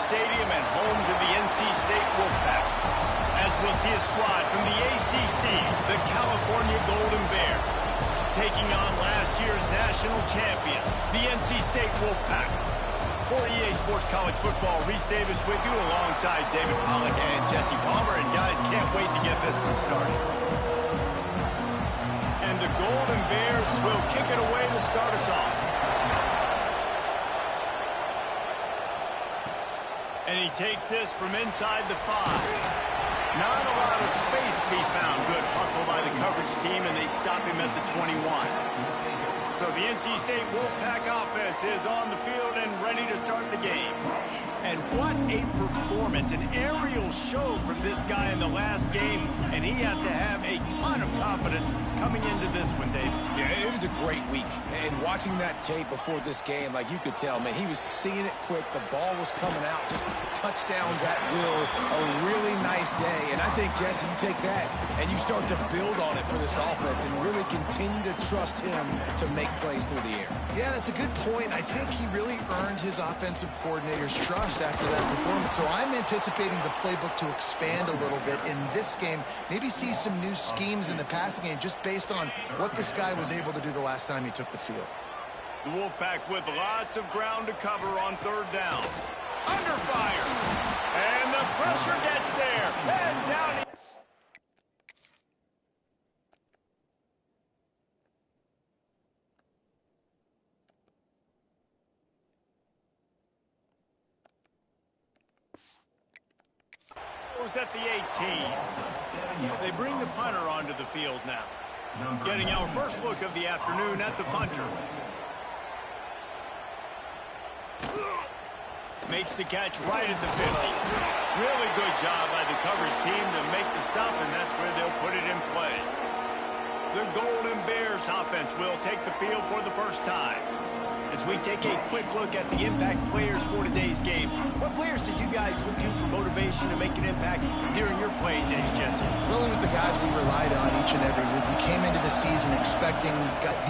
Stadium and home to the NC State Wolfpack. As we'll see a squad from the ACC, the California Golden Bears, taking on last year's national champion, the NC State Wolfpack. For EA Sports College Football, Reese Davis with you alongside David Pollack and Jesse Palmer. And guys, can't wait to get this one started. And the Golden Bears will kick it away to start us off. And he takes this from inside the 5. Not a lot of space to be found. Good hustle by the coverage team, and they stop him at the 21. So the NC State Wolfpack offense is on the field and ready to start the game. And what a performance, an aerial show from this guy in the last game, and he has to have a ton of confidence coming into this one, Dave. Yeah, it was a great week. And watching that tape before this game, like you could tell, man, he was seeing it quick. The ball was coming out, just touchdowns at will. A really nice day. And I think, Jesse, you take that and you start to build on it for this offense and really continue to trust him to make plays through the air. Yeah, that's a good point. I think he really earned his offensive coordinator's trust after that performance. So I'm anticipating the playbook to expand a little bit in this game. Maybe see some new schemes in the passing game just based on what this guy was able to do the last time he took the field. The Wolfpack with lots of ground to cover on third down. Under fire. And the pressure gets there. And down he... at the 18. They bring the punter onto the field now. Getting our first look of the afternoon at the punter. Makes the catch right at the 50. Really good job by the coverage team to make the stop, and that's where they'll put it in play. The Golden Bears offense will take the field for the first time. As we take a quick look at the impact players for today's game, what players did you guys look to for motivation to make an impact during your playing days, Jesse? Well, it was the guys we relied on each and every week. We came into the season expecting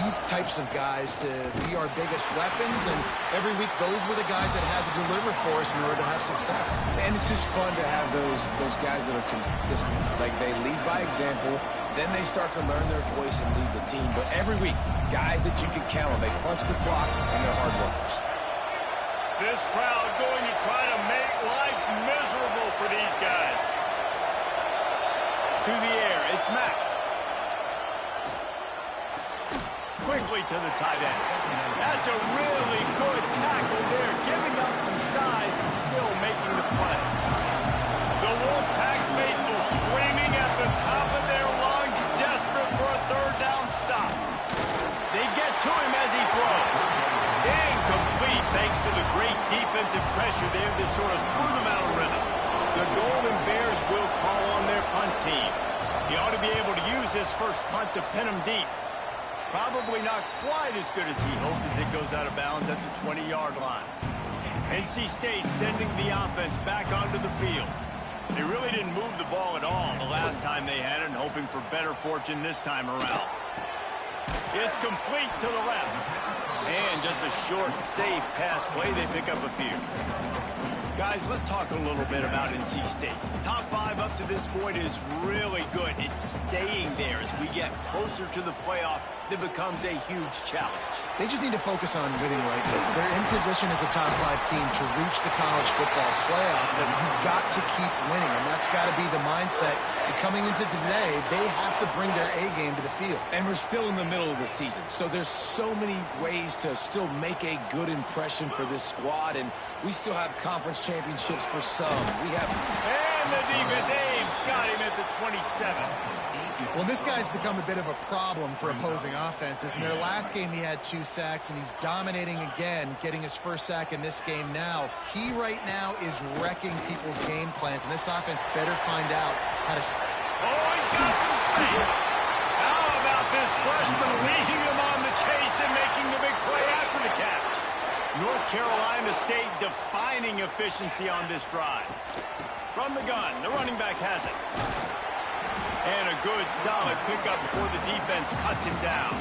these types of guys to be our biggest weapons, and every week those were the guys that had to deliver for us in order to have success. And it's just fun to have those guys that are consistent. Like, they lead by example, then they start to learn their voice and lead the team. But every week, guys that you can count on, they punch the clock, and they're hard workers. This crowd going to try to make life miserable for these guys. To the air, it's Mack. Quickly to the tight end. That's a really good tackle there, giving up some size and still making the play. The Wolfpack faithful screaming at the top of their lungs, desperate for a third down stop. They get to him as he throws. Incomplete thanks to the great defensive pressure there that sort of threw them out of rhythm. The Golden Bears will call on their punt team. He ought to be able to use this first punt to pin him deep. Probably not quite as good as he hoped as it goes out of bounds at the 20-yard line. NC State sending the offense back onto the field. They really didn't move the ball at all the last time they had it, and hoping for better fortune this time around. It's complete to the left. And just a short, safe pass play. They pick up a few. Guys, let's talk a little bit about NC State. Top 5 up to this point is really good. It's staying there as we get closer to the playoff. That becomes a huge challenge. They just need to focus on winning right now. They're in position as a top 5 team to reach the college football playoff, but you've got to keep winning, and that's got to be the mindset. And coming into today, they have to bring their A game to the field. And we're still in the middle of the season, so there's so many ways to still make a good impression for this squad, and we still have conference championships for some. We have... And the defense, got him at the 27. Well, this guy's become a bit of a problem for opposing offenses. In their last game, he had 2 sacks, and he's dominating again, getting his first sack in this game now. He right now is wrecking people's game plans, and this offense better find out how to... Oh, he's got some space. How about this freshman leading him on the chase and making the big play after the catch? North Carolina State defining efficiency on this drive. From the gun, the running back has it. And a good, solid pickup before the defense cuts him down.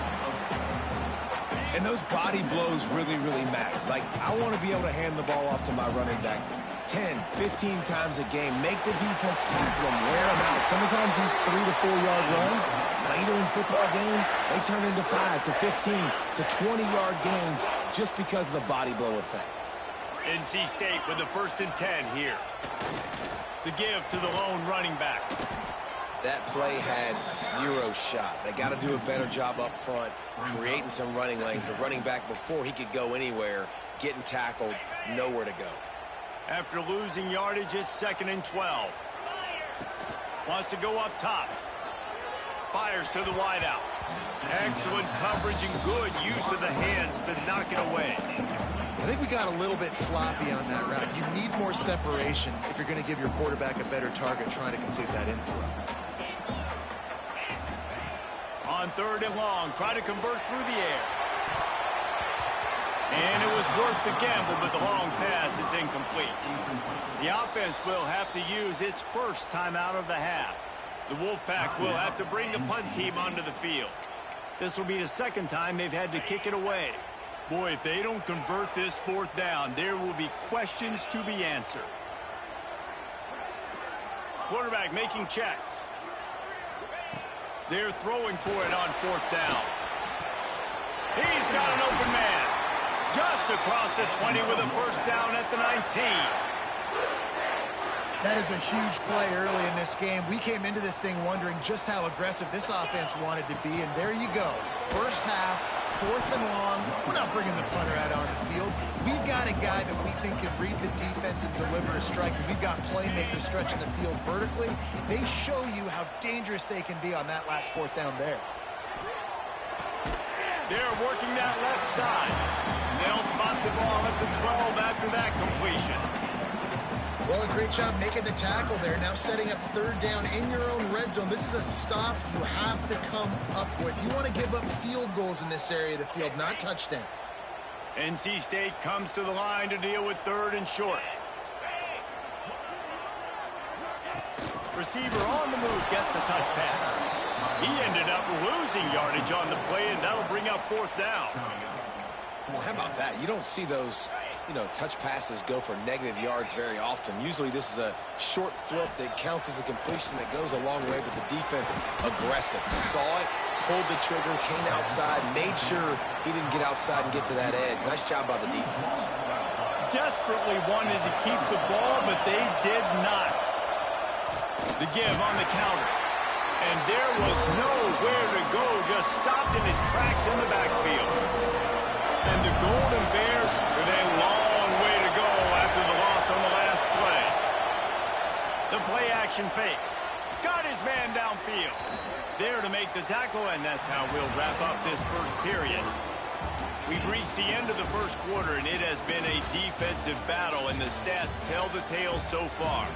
And those body blows really, really matter. Like, I want to be able to hand the ball off to my running back 10, 15 times a game. Make the defense tackle him, wear him out. Sometimes these 3 to 4 yard runs, later in football games, they turn into 5 to 15 to 20 yard gains just because of the body blow effect. NC State with the 1st and 10 here. The give to the lone running back. That play had 0 shot. They got to do a better job up front, creating some running lanes. The running back, before he could go anywhere, getting tackled, nowhere to go. After losing yardage, it's 2nd and 12. Wants to go up top. Fires to the wideout. Excellent coverage and good use of the hands to knock it away. I think we got a little bit sloppy on that route. You need more separation if you're going to give your quarterback a better target trying to complete that in throw. On 3rd and long, try to convert through the air. And it was worth the gamble, but the long pass is incomplete. The offense will have to use its first timeout of the half. The Wolfpack will have to bring the punt team onto the field. This will be the 2nd time they've had to kick it away. Boy, if they don't convert this 4th down, there will be questions to be answered. Quarterback making checks. They're throwing for it on 4th down. He's got an open man. Just across the 20 with a 1st down at the 19. That is a huge play early in this game. We came into this thing wondering just how aggressive this offense wanted to be, and there you go. 1st half, 4th and long. We're not bringing the punter out on the field. We've got a guy that we think can read the defense and deliver a strike, and we've got playmakers stretching the field vertically. They show you how dangerous they can be on that last 4th down there. They're working that left side. They'll spot the ball at the 12 after that completion. Well, a great job making the tackle there. Now setting up 3rd down in your own red zone. This is a stop you have to come up with. You want to give up field goals in this area of the field, not touchdowns. NC State comes to the line to deal with 3rd and short. Receiver on the move gets the touch pass. He ended up losing yardage on the play, and that'll bring up 4th down. Well, how about that? You don't see those, touch passes go for negative yards very often. Usually this is a short flip that counts as a completion that goes a long way, but the defense aggressive. Saw it, pulled the trigger, came outside, made sure he didn't get outside and get to that edge. Nice job by the defense. Desperately wanted to keep the ball, but they did not. The give on the counter. And there was nowhere to go, just stopped in his tracks in the backfield. And the Golden Bears with a long way to go after the loss on the last play. The play action fake. Got his man downfield. There to make the tackle, and that's how we'll wrap up this 1st period. We've reached the end of the 1st quarter, and it has been a defensive battle, and the stats tell the tale so far.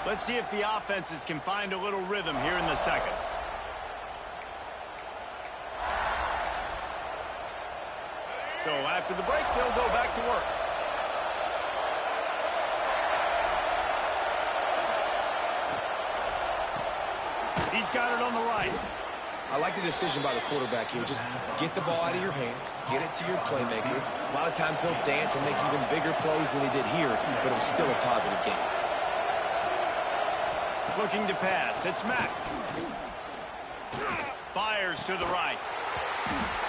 Let's see if the offenses can find a little rhythm here in the 2nd. So after the break, they'll go back to work. He's got it on the right. I like the decision by the quarterback here. Just get the ball out of your hands, get it to your playmaker. A lot of times he'll dance and make even bigger plays than he did here, but it was still a positive game. Looking to pass. It's Mack. Fires to the right.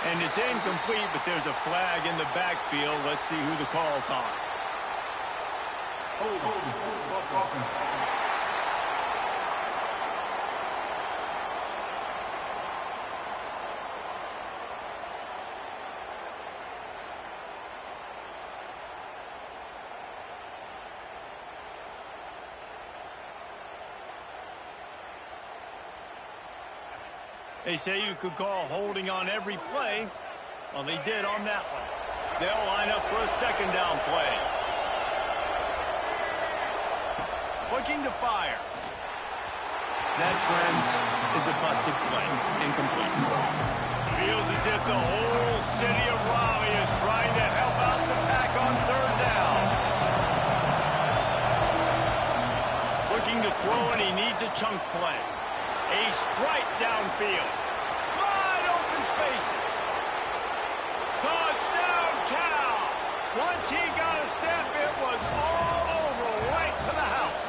And it's incomplete, but there's a flag in the backfield. Let's see who the call's on. They say you could call holding on every play. Well, they did on that one. They'll line up for a 2nd down play. Looking to fire. That, friends, is a busted play. Incomplete. Feels as if the whole city of Raleigh is trying to help out the Pack on 3rd down. Looking to throw, and he needs a chunk play. A strike downfield. Wide open spaces. Touchdown, Cal! Once he got a step, it was all over, right to the house.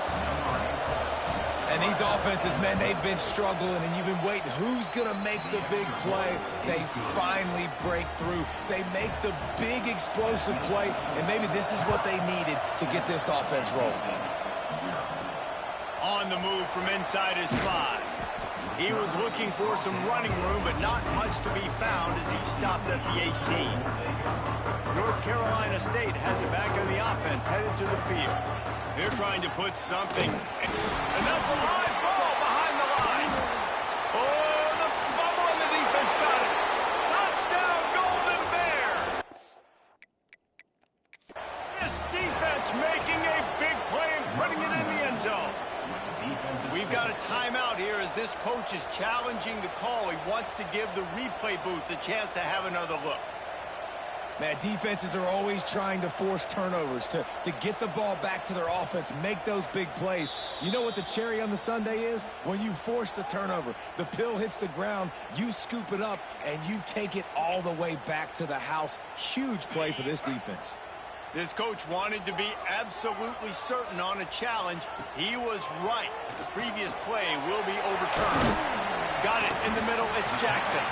And these offenses, man, they've been struggling, and you've been waiting. Who's going to make the big play? They finally break through. They make the big explosive play, and maybe this is what they needed to get this offense rolling. On the move from inside his 5. He was looking for some running room, but not much to be found as he stopped at the 18. North Carolina State has it back on the offense, headed to the field. They're trying to put something, and that's a live ball behind the line. Oh, the fumble, and the defense got it. Touchdown, Golden Bears! This defense making a big play and putting it in the end zone. We've got a timeout here as this coach is challenging the call. He wants to give the replay booth the chance to have another look. Man, defenses are always trying to force turnovers to get the ball back to their offense, make those big plays. You know what the cherry on the sundae is? When you force the turnover, the pill hits the ground, you scoop it up, and you take it all the way back to the house. Huge play for this defense. This coach wanted to be absolutely certain on a challenge. He was right. The previous play will be overturned. Got it in the middle. It's Jackson.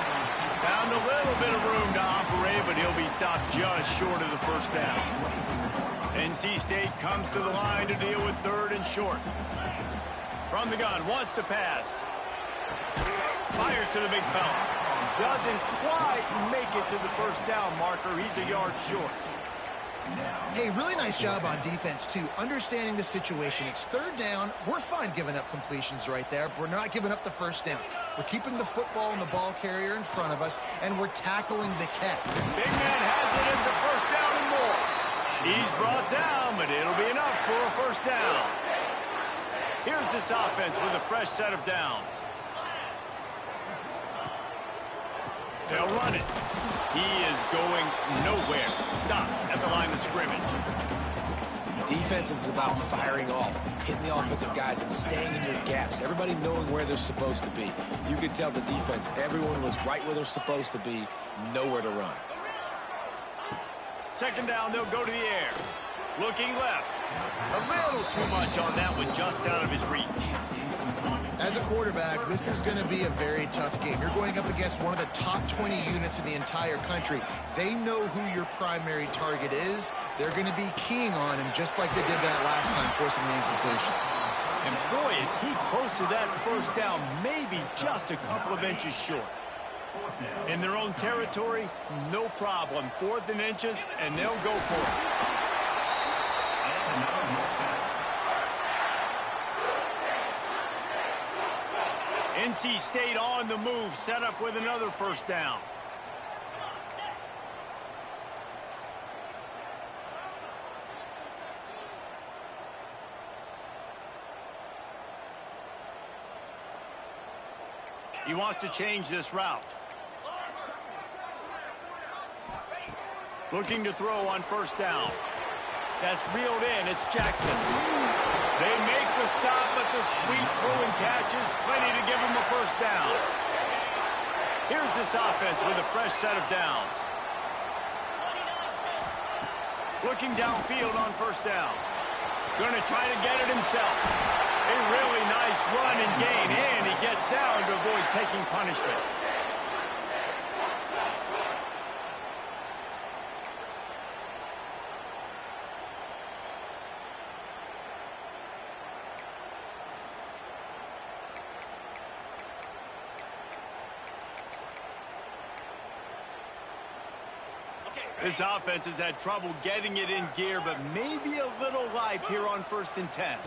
Found a little bit of room to operate, but he'll be stopped just short of the first down. NC State comes to the line to deal with 3rd and short. From the gun, wants to pass. Fires to the big fella. Doesn't quite make it to the first down marker. He's a yard short. Hey, really nice job on defense, too. Understanding the situation. It's 3rd down. We're fine giving up completions right there. We're not giving up the first down. We're keeping the football and the ball carrier in front of us, and we're tackling the catch. Big man has it. It's a first down and more. He's brought down, but it'll be enough for a first down. Here's this offense with a fresh set of downs. They'll run it. He is going nowhere. Stop at the line of scrimmage. Defense is about firing off, hitting the offensive guys and staying in your gaps. Everybody knowing where they're supposed to be. You could tell the defense, everyone was right where they're supposed to be, nowhere to run. 2nd down, they'll go to the air. Looking left. A little too much on that one, just out of his reach. As a quarterback, this is going to be a very tough game. You're going up against one of the top 20 units in the entire country. They know who your primary target is. They're going to be keying on him just like they did that last time, forcing the incompletion. And boy, is he close to that first down, maybe just a couple of inches short. In their own territory, no problem. 4th and inches, and they'll go for it. NC State on the move, set up with another first down. He wants to change this route. Looking to throw on first down. That's reeled in. It's Jackson. They make the stop, but the sweet throwing catch is plenty to give him a first down. Here's this offense with a fresh set of downs. Looking downfield on first down. Going to try to get it himself. A really nice run and gain, and he gets down to avoid taking punishment. This offense has had trouble getting it in gear, but maybe a little life here on 1st and 10.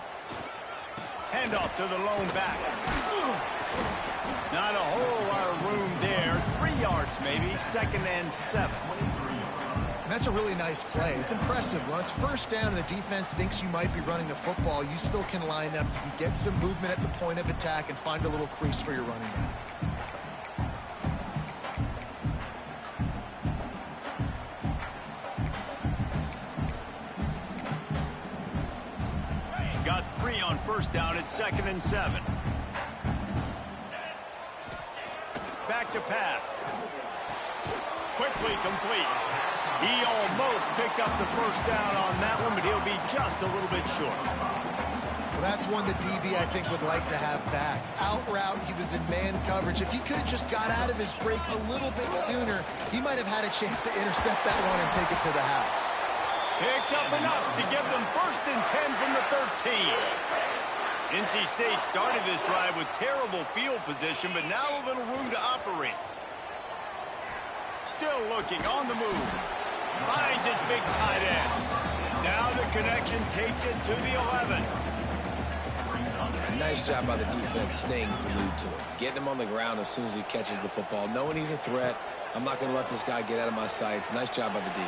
Handoff to the lone back. Not a whole lot of room there. 3 yards maybe, 2nd and 7. And that's a really nice play. It's impressive. When it's first down and the defense thinks you might be running the football, you still can line up. You can get some movement at the point of attack and find a little crease for your running back. first down at 2nd and 7. Back to pass. Quickly complete. He almost picked up the first down on that one, but he'll be just a little bit short. Well, that's one the DB, I think, would like to have back. Out route, he was in man coverage. If he could have just got out of his break a little bit sooner, he might have had a chance to intercept that one and take it to the house. Picks up enough to give them 1st and 10 from the 13. NC State started this drive with terrible field position, but now a little room to operate. Still looking on the move. Finds his big tight end. Now the connection takes it to the 11. Nice job by the defense staying glued to him. Getting him on the ground as soon as he catches the football. Knowing he's a threat. I'm not going to let this guy get out of my sights. Nice job by the D.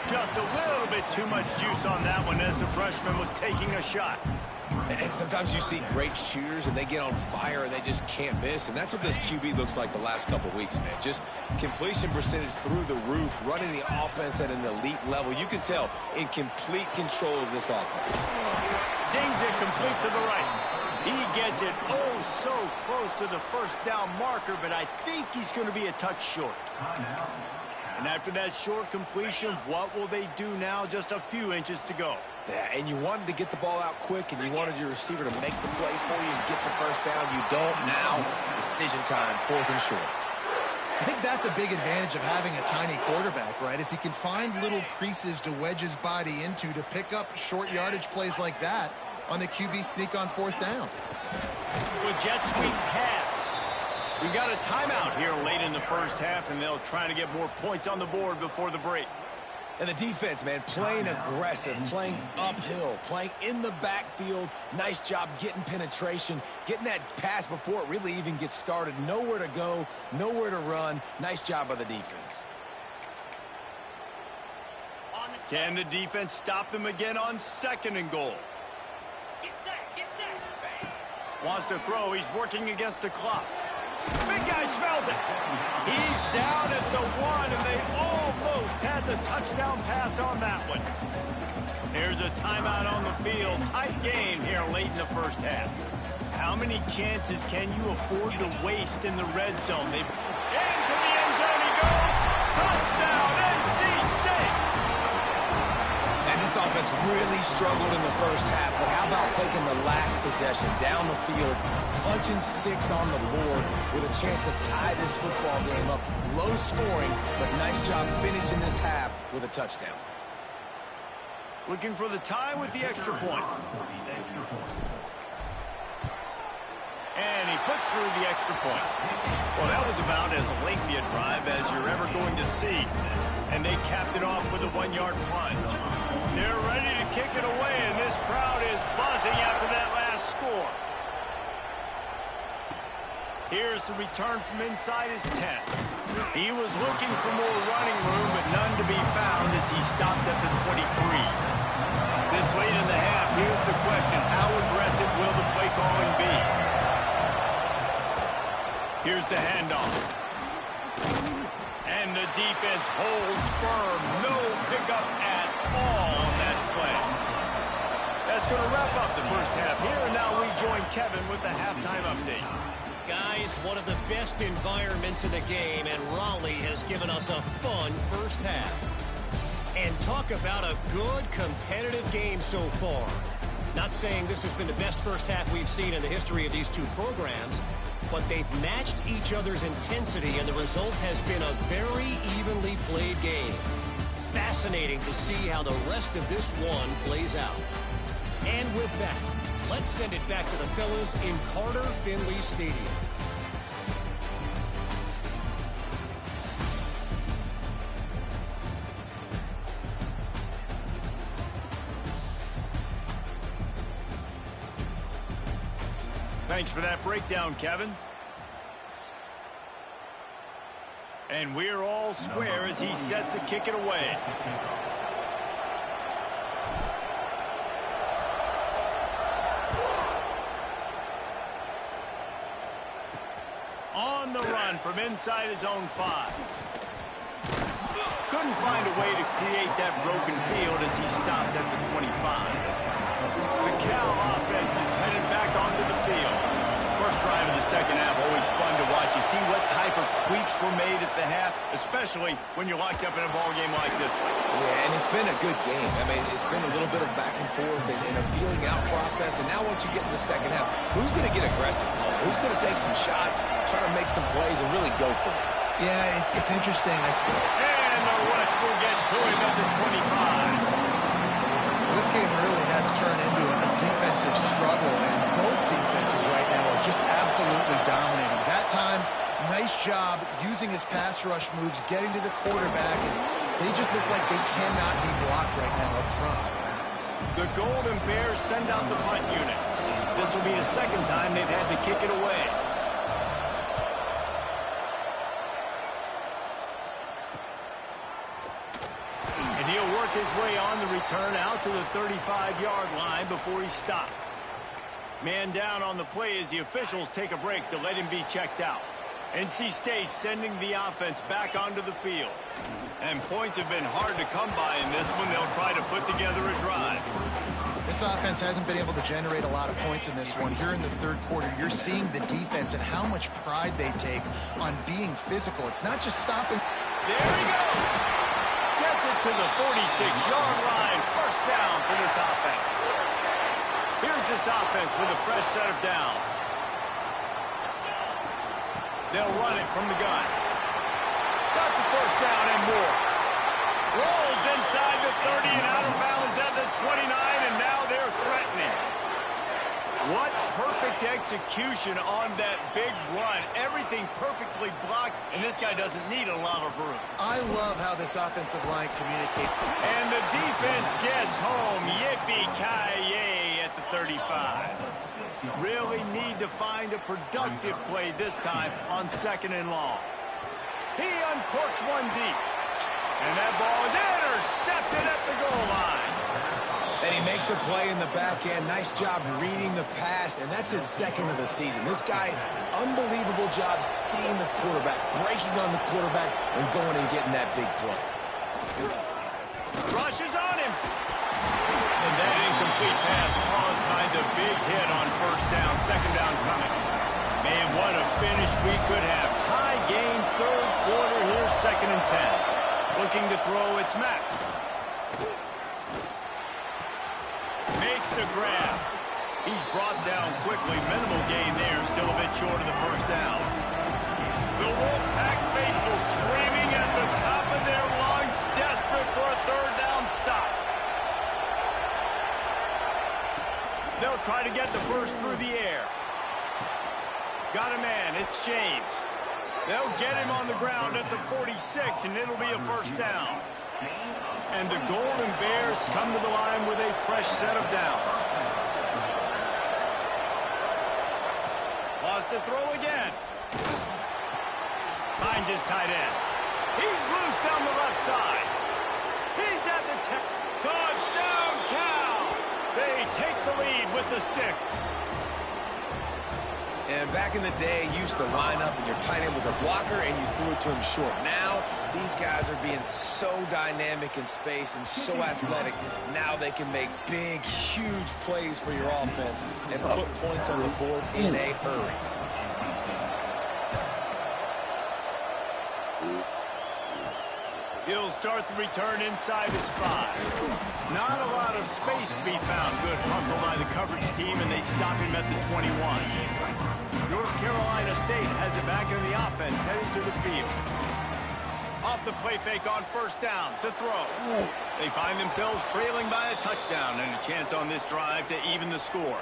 Just a little bit too much juice on that one as the freshman was taking a shot. And sometimes you see great shooters and they get on fire and they just can't miss. And that's what this QB looks like the last couple weeks, man. Just completion percentage through the roof, running the offense at an elite level. You can tell in complete control of this offense. Zings it complete to the right. He gets it so close to the first down marker, but I think he's going to be a touch short. And after that short completion, what will they do now? Just a few inches to go. Yeah, and you wanted to get the ball out quick, and you wanted your receiver to make the play for you and get the first down. You don't now. Decision time, 4th and short. I think that's a big advantage of having a tiny quarterback, right? Is he can find little creases to wedge his body into to pick up short yardage plays like that on the QB sneak on 4th down. With jet sweep pass. We've got a timeout here late in the first half, and they'll try to get more points on the board before the break. And the defense, man, playing aggressive, playing uphill, playing in the backfield. Nice job getting penetration, getting that pass before it really even gets started. Nowhere to go, nowhere to run. Nice job by the defense. Can the defense stop them again on 2nd and goal? Get set. Wants to throw. He's working against the clock. Big guy smells it. He's down at the 1, and they almost had the touchdown pass on that one. Here's a timeout on the field. Tight game here late in the first half. How many chances can you afford to waste in the red zone? Into the end zone he goes. Touchdown, NC State. And this offense really struggled in the first half, but how about taking the last possession down the field, punching 6 on the board with a chance to tie this football game up. Low scoring, but nice job finishing this half with a touchdown. Looking for the tie with the extra point. And he puts through the extra point. Well, that was about as lengthy a drive as you're ever going to see. And they capped it off with a 1-yard plunge. They're ready to kick it away, and this crowd is buzzing after that last score. Here's the return from inside his 10. He was looking for more running room, but none to be found as he stopped at the 23. This late in the half, here's the question: how aggressive will the play calling be? Here's the handoff. And the defense holds firm. No pickup at all on that play. That's going to wrap up the first half here, and now we join Kevin with the halftime update. Guys, one of the best environments in the game, and Raleigh has given us a fun first half. And talk about a good competitive game so far. Not saying this has been the best first half we've seen in the history of these two programs, but they've matched each other's intensity, and the result has been a very evenly played game. Fascinating to see how the rest of this one plays out. And with that, let's send it back to the fellas in Carter Finley Stadium. Thanks for that breakdown, Kevin. And we're all square as he's set to kick it away. On the run from inside his own 5. Couldn't couldn't find a way to create that broken field as he stopped at the 25. The Cal offense is headed back onto the field. First drive of the second half, always fun to watch. You see what type of tweaks were made at the half, especially when you're locked up in a ball game like this one. Yeah, and it's been a good game. I mean, it's been a little bit of back and forth and a feeling out process. And now once you get in the second half, who's going to get aggressive? Who's going to take some shots, try to make some plays, and really go for it? Yeah, it's interesting. And the rush will get to him at the 25. This game really has turned into a defensive struggle, and both defenses right now are just absolutely dominating. That time, nice job using his pass rush moves, getting to the quarterback, and they just look like they cannot be blocked right now up front. The Golden Bears send out the punt unit. This will be the second time they've had to kick it away. He'll work his way on the return out to the 35-yard line before he stopped. Man down on the play as the officials take a break to let him be checked out. NC State sending the offense back onto the field. And points have been hard to come by in this one. They'll try to put together a drive. This offense hasn't been able to generate a lot of points in this one. Here in the third quarter, you're seeing the defense and how much pride they take on being physical. It's not just stopping. There he goes. Gets it to the 46-yard line. First down for this offense. Here's this offense with a fresh set of downs. They'll run it from the gun. Got the first down and more. Rolls inside the 30 and out of bounds at the 29, and now they're threatening. What perfect execution on that big run. Everything perfectly blocked, and this guy doesn't need a lot of room. I love how this offensive line communicates. And the defense gets home. Yippee-ki-yay at the 35. Really need to find a productive play this time on second and long. He uncorks one deep. And that ball is intercepted at the goal line. And he makes a play in the back end. Nice job reading the pass, and that's his second of the season. This guy, unbelievable job seeing the quarterback, breaking on the quarterback, and going and getting that big play. Rushes on him. And that incomplete pass caused by the big hit on first down. Second down coming. Man, what a finish we could have. Tie game, third quarter. Here's second and 10. Looking to throw, it's Mack. Makes the grab. He's brought down quickly. Minimal gain there. Still a bit short of the first down. The Wolfpack faithful screaming at the top of their lungs, desperate for a third down stop. They'll try to get the first through the air. Got a man. It's James. They'll get him on the ground at the 46, and it'll be a first down. And the Golden Bears come to the line with a fresh set of downs. Lost a throw again. Finds his tight end. He's loose down the left side. He's at the 10. Touchdown, Cal! They take the lead with the 6. And back in the day, you used to line up and your tight end was a blocker and you threw it to him short. Now, these guys are being so dynamic in space and so athletic. Now they can make big, huge plays for your offense and put points on the board in a hurry. He'll start the return inside his 5. Not a lot of space to be found. Good hustle by the coverage team, and they stop him at the 21. North Carolina State has it back in the offense, headed to the field. Off the play fake on first down to throw. They find themselves trailing by a touchdown and a chance on this drive to even the score.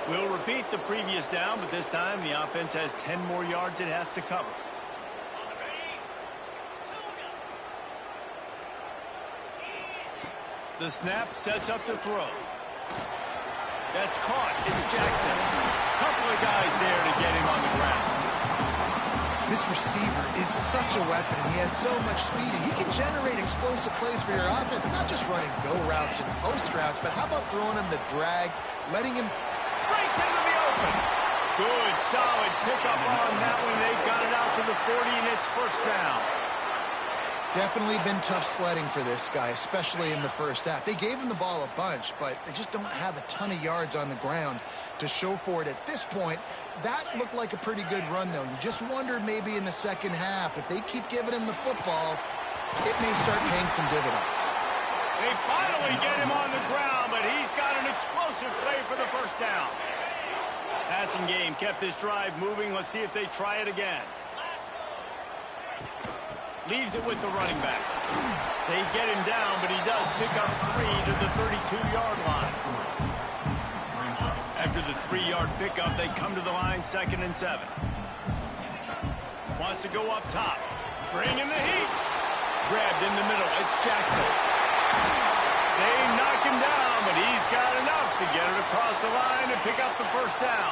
We'll repeat the previous down, but this time the offense has 10 more yards it has to cover. The snap sets up to throw. That's caught. It's Jackson. Couple of guys there to get him on the ground. This receiver is such a weapon, and he has so much speed, and he can generate explosive plays for your offense, not just running go routes and post routes, but how about throwing him the drag, letting him... Breaks into the open. pick up on that one. They got it out to the 40, and it's first down. Definitely been tough sledding for this guy, especially in the first half. They gave him the ball a bunch, but they just don't have a ton of yards on the ground to show for it at this point. That looked like a pretty good run, though. You just wonder maybe in the second half, if they keep giving him the football, it may start paying some dividends. They finally get him on the ground, but he's got an explosive play for the first down. Passing game kept this drive moving. Let's see if they try it again. Leaves it with the running back. They get him down, but he does pick up 3 to the 32-yard line. After the 3-yard pickup, they come to the line, 2nd and 7. Wants to go up top. Bring in the heat. Grabbed in the middle. It's Jackson. They knock him down, but he's got enough to get it across the line and pick up the first down.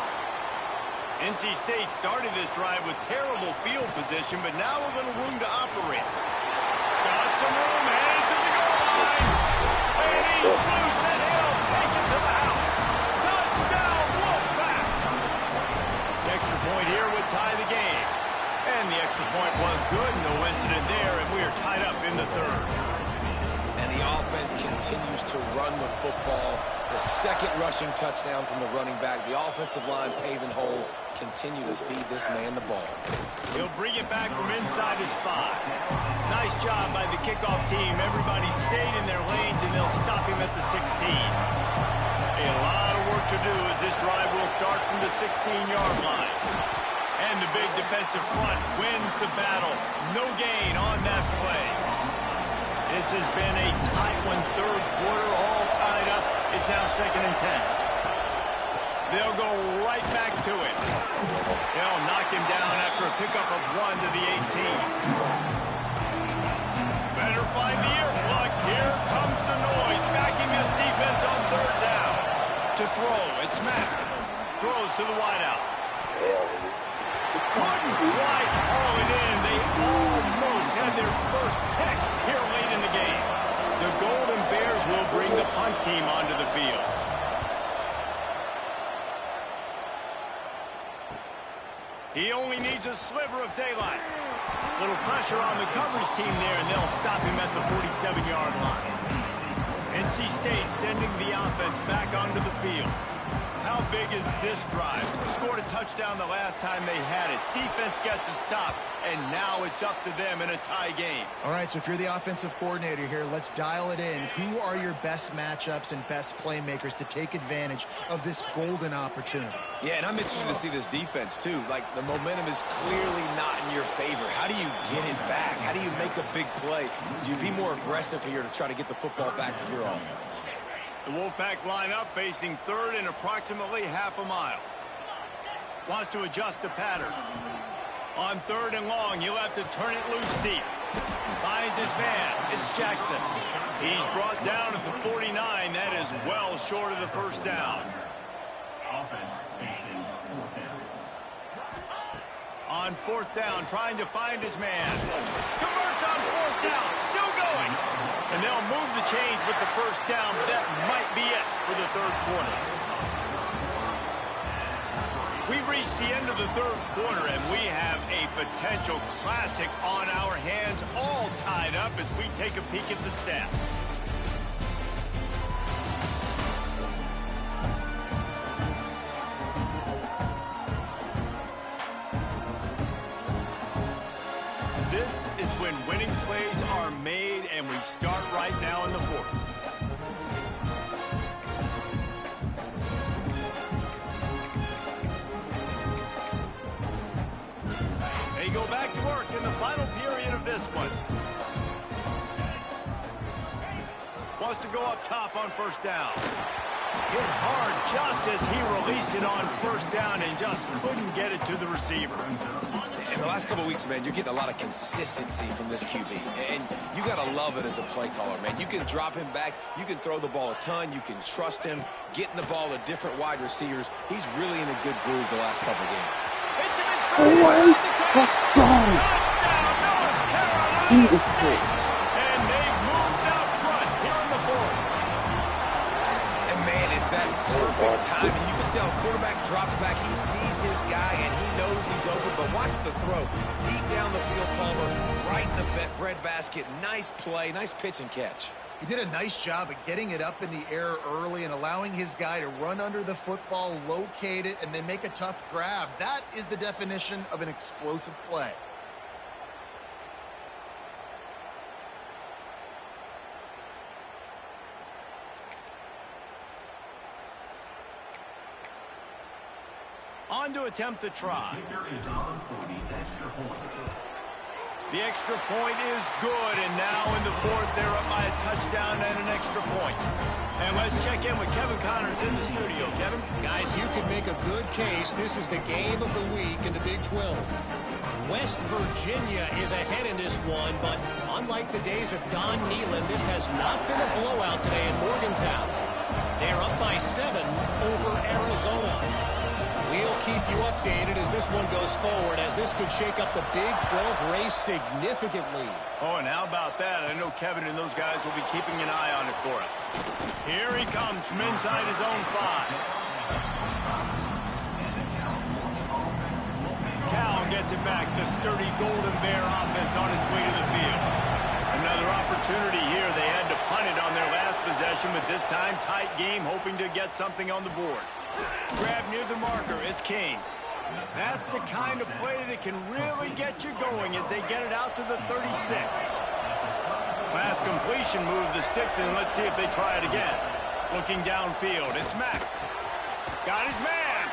NC State started this drive with terrible field position, but now a little room to operate. Got some room, headed to the goal line. And he's loose, and he'll take it to the house. Touchdown, Wolfpack! The extra point here would tie the game. And the extra point was good, no incident there, and we are tied up in the 3rd. And the offense continues to run the football. The 2nd rushing touchdown from the running back. The offensive line paving holes. Continue to feed this man the ball. He'll bring it back from inside his 5. Nice job by the kickoff team. Everybody stayed in their lanes, and they'll stop him at the 16. A lot of work to do as this drive will start from the 16-yard line. And the big defensive front wins the battle. No gain on that play. This has been a tight one. 3rd quarter, all tied up. It's now 2nd and 10. They'll go right back to it. They'll knock him down after a pickup of 1 to the 18. Better find the earplugs. Here comes the noise, backing this defense on 3rd down. To throw, it's Mack. Throws to the wideout. Couldn't quite haul it in. They almost had their first pick here late in the game. The Golden Bears will bring the punt team onto the field. He only needs a sliver of daylight. Little pressure on the coverage team there, and they'll stop him at the 47-yard line. NC State sending the offense back onto the field. How big is this drive? Scored a touchdown the last time they had it. Defense gets a stop, and now it's up to them in a tie game. All right, so if you're the offensive coordinator here, let's dial it in. Who are your best matchups and best playmakers to take advantage of this golden opportunity? Yeah, and I'm interested to see this defense, too. Like, the momentum is clearly not in your favor. How do you get it back? How do you make a big play? Do you be more aggressive here to try to get the football back to your offense? The Wolfpack line up, facing 3rd and approximately half a mile. Wants to adjust the pattern. On 3rd and long, he'll have to turn it loose deep. Finds his man. It's Jackson. He's brought down at the 49. That is well short of the first down. On 4th down, trying to find his man. Converts on 4th down. Still going. And they'll move the chains with the first down, but that might be it for the 3rd quarter. We've reached the end of the 3rd quarter, and we have a potential classic on our hands, all tied up as we take a peek at the stats. This is when winning plays are made, and we start right now in the 4th. They go back to work in the final period of this one. Wants to go up top on 1st down. Hit hard just as he released it on 1st down and just couldn't get it to the receiver. In the last couple of weeks, man, you're getting a lot of consistency from this QB. And you got to love it as a play caller, man. You can drop him back. You can throw the ball a ton. You can trust him, getting the ball to different wide receivers. He's really in a good groove the last couple of games. Hits him in straight inside the 10. Touchdown, North Carolina State. And they've moved out front here in the 4th. And, man, is that perfect time, and you can tell quarterback drops back. He sees his guy, and he knows he's open, but watch the throw. Deep down the field, Palmer, right in the bread basket. Nice play, nice pitch and catch. He did a nice job of getting it up in the air early and allowing his guy to run under the football, locate it, and then make a tough grab. That is the definition of an explosive play. On to attempt the try. The extra point is good, and now in the fourth, they're up by a touchdown and an extra point. And let's check in with Kevin Connors in the studio. Kevin? Guys, you can make a good case. This is the game of the week in the Big 12. West Virginia is ahead in this one, but unlike the days of Don Nehlen, this has not been a blowout today in Morgantown. They're up by 7 over Arizona. We'll keep you updated as this one goes forward, as this could shake up the Big 12 race significantly. Oh, and how about that? I know Kevin and those guys will be keeping an eye on it for us. Here he comes from inside his own 5. Cal gets it back. The sturdy Golden Bear offense on its way to the field. Another opportunity here. They had to punt it on their last possession, but this time tight game, hoping to get something on the board. Grab near the marker. It's King. That's the kind of play that can really get you going as they get it out to the 36. Last completion moved the sticks in. Let's see if they try it again. Looking downfield. It's Mack. Got his man.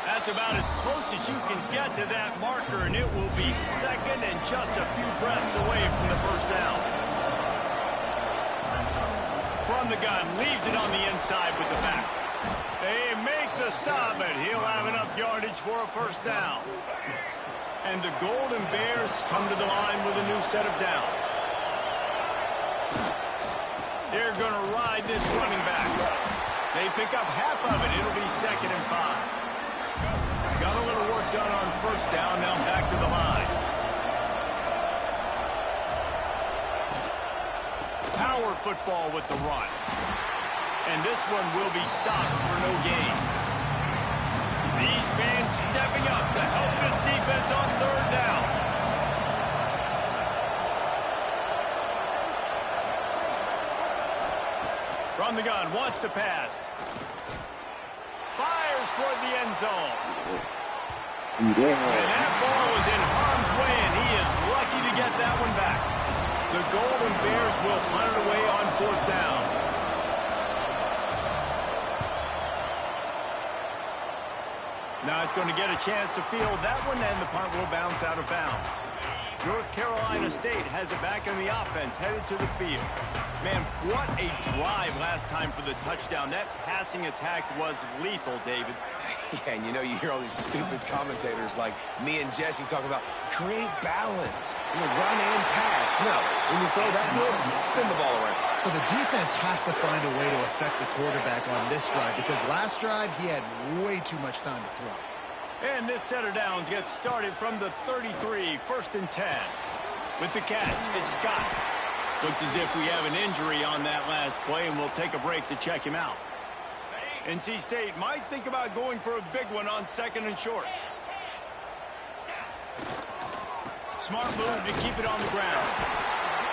That's about as close as you can get to that marker, and it will be second and just a few breaths away from the first down. From the gun. Leaves it on the inside with the back. They make the stop, and he'll have enough yardage for a first down. And the Golden Bears come to the line with a new set of downs. They're going to ride this running back. They pick up half of it. It'll be 2nd and 5. Got a little work done on first down. Now back to the line. Power football with the run. And this one will be stopped for no gain. These fans stepping up to help this defense on 3rd down. From the gun, wants to pass. Fires toward the end zone. And that ball was in harm's way, and he is lucky to get that one back. The Golden Bears will punt it away on 4th down. Not going to get a chance to field that one, and the punt will bounce out of bounds. North Carolina State has it back in the offense, headed to the field. Man, what a drive last time for the touchdown. That passing attack was lethal, David. Yeah, and you know, you hear all these stupid commentators like me and Jesse talking about create balance. Run and pass. No, when you throw that good, spin the ball around. So the defense has to find a way to affect the quarterback on this drive, because last drive he had way too much time to throw. And this set of downs gets started from the 33, 1st and 10. With the catch, it's Scott. Looks as if we have an injury on that last play, and we'll take a break to check him out. NC State might think about going for a big one on 2nd and short. Smart move to keep it on the ground.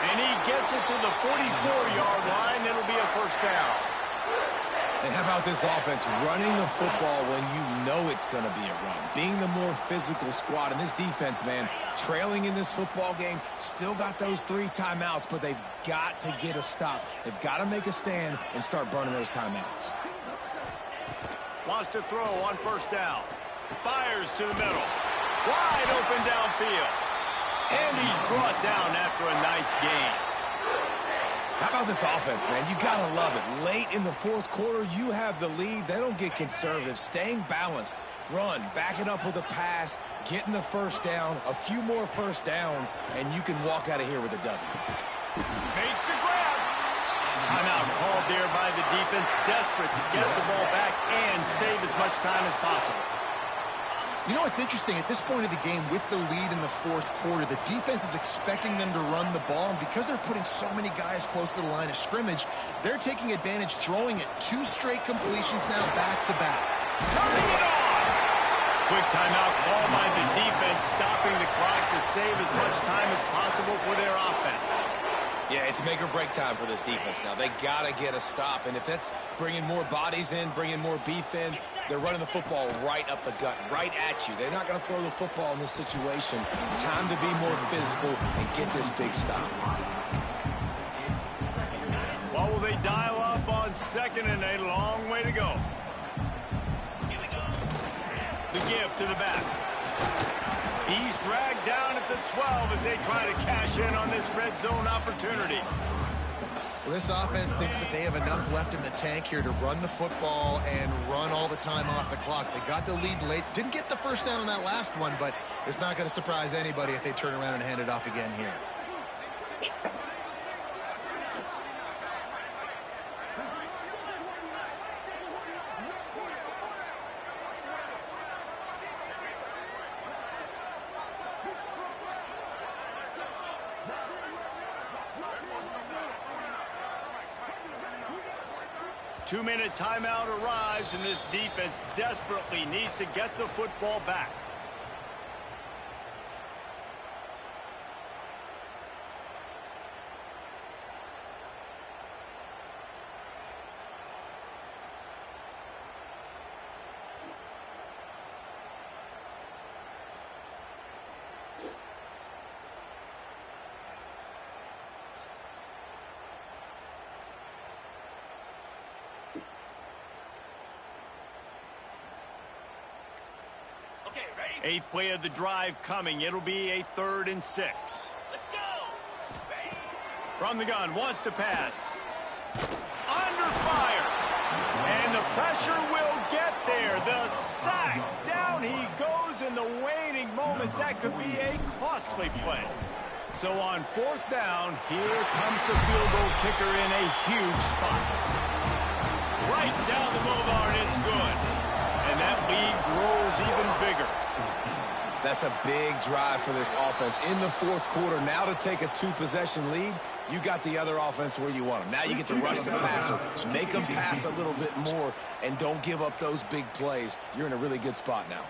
And he gets it to the 44-yard line. It'll be a first down. And how about this offense running the football when you know it's going to be a run? Being the more physical squad. And this defense, man, trailing in this football game, still got those 3 timeouts, but they've got to get a stop. They've got to make a stand and start burning those timeouts. Wants to throw on first down. Fires to the middle. Wide open downfield. And he's brought down after a nice gain. How about this offense, man? You got to love it. Late in the 4th quarter, you have the lead. They don't get conservative. Staying balanced. Run. Back it up with a pass. Getting the first down. A few more first downs, and you can walk out of here with a W. Makes the grab. Timeout called there by the defense. Desperate to get the ball back and save as much time as possible. You know, it's interesting. At this point of the game, with the lead in the fourth quarter, the defense is expecting them to run the ball. And because they're putting so many guys close to the line of scrimmage, they're taking advantage, throwing it 2 straight completions now back-to-back. Turning it on! Quick timeout call by the defense, stopping the clock to save as much time as possible for their offense. Yeah, it's make or break time for this defense now. They got to get a stop, and if that's bringing more bodies in, bringing more beef in, they're running the football right up the gut, right at you. They're not going to throw the football in this situation. Time to be more physical and get this big stop. Well, will they dial up on 2nd and a long way to go? The give to the back. He's dragged down at the 12 as they try to cash in on this red zone opportunity. Well, this offense thinks that they have enough left in the tank here to run the football and run all the time off the clock. They got the lead late. Didn't get the first down on that last one, but it's not going to surprise anybody if they turn around and hand it off again here. 2-minute timeout arrives, and this defense desperately needs to get the football back. Eighth play of the drive coming. It'll be a 3rd and 6. Let's go! From the gun, wants to pass. Under fire. And the pressure will get there. The sack. Down he goes in the waning moments. That could be a costly play. So on 4th down, here comes the field goal kicker in a huge spot. Right down the boulevard, it's good. And that lead grows even bigger. That's a big drive for this offense in the 4th quarter. Now to take a 2-possession lead, you got the other offense where you want them. Now you get to rush the passer, make them pass a little bit more, and don't give up those big plays. You're in a really good spot now.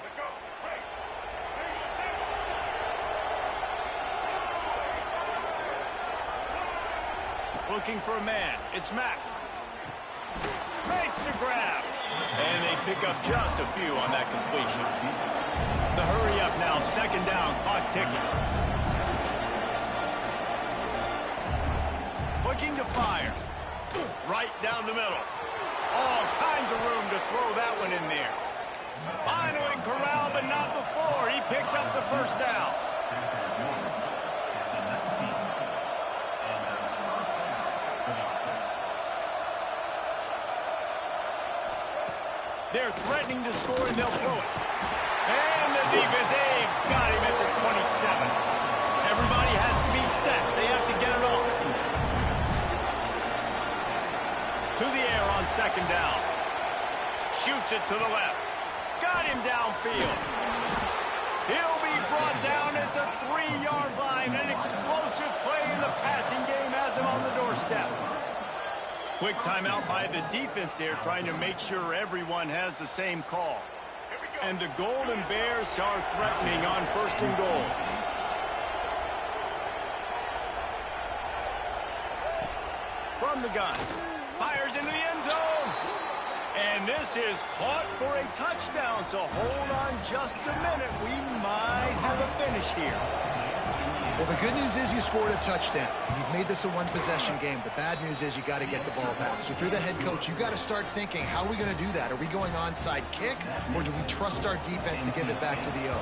Looking for a man. It's Mack. Makes the grab. And they pick up just a few on that completion. The hurry up now. 2nd down. Clock ticking. Looking to fire. Right down the middle. All kinds of room to throw that one in there. Finally corralled, but not before. He picks up the 1st down. They're threatening to score, and they'll throw it. And the defense, they've got him at the 27. Everybody has to be set. They have to get it off. To the air on 2nd down. Shoots it to the left. Got him downfield. He'll be brought down at the 3-yard line. An explosive play in the passing game has him on the doorstep. Quick timeout by the defense there, trying to make sure everyone has the same call. And the Golden Bears are threatening on 1st and goal. From the gun. Fires into the end zone. And this is caught for a touchdown. So hold on just a minute. We might have a finish here. Well, the good news is you scored a touchdown. You've made this a 1-possession game. The bad news is you got to get the ball back. So if you're the head coach, you got to start thinking, how are we going to do that? Are we going onside kick, or do we trust our defense to give it back to the O?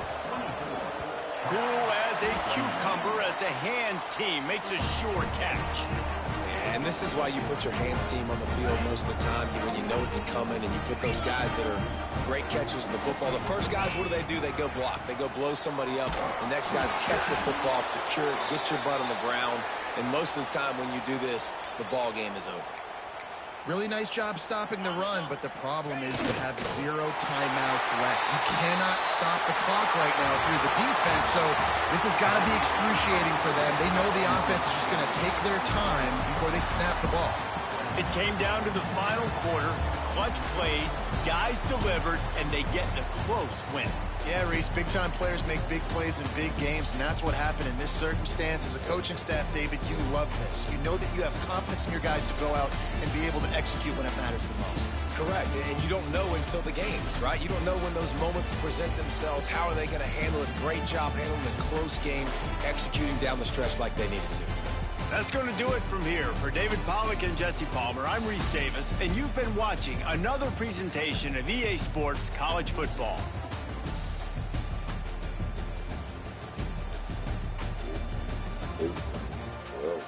Cool as a cucumber as the hands team makes a sure catch. And this is why you put your hands team on the field most of the time when you know it's coming, and you put those guys that are great catchers in the football. The first guys, what do? They go block. They go blow somebody up. The next guys catch the football, secure it, get your butt on the ground. And most of the time when you do this, the ball game is over. Really nice job stopping the run, but the problem is you have 0 timeouts left. You cannot stop the clock right now through the defense, so this has got to be excruciating for them. They know the offense is just going to take their time before they snap the ball. It came down to the final quarter, clutch plays, guys delivered, and they get a close win. Yeah, Reese, big-time players make big plays in big games, and that's what happened in this circumstance. As a coaching staff, David, you love this. You know that you have confidence in your guys to go out and be able to execute when it matters the most. Correct, and you don't know until the games, right? You don't know when those moments present themselves. How are they going to handle it? Great job handling a close game, executing down the stretch like they needed to. That's going to do it from here. For David Pollack and Jesse Palmer, I'm Reese Davis, and you've been watching another presentation of EA Sports College Football. Well,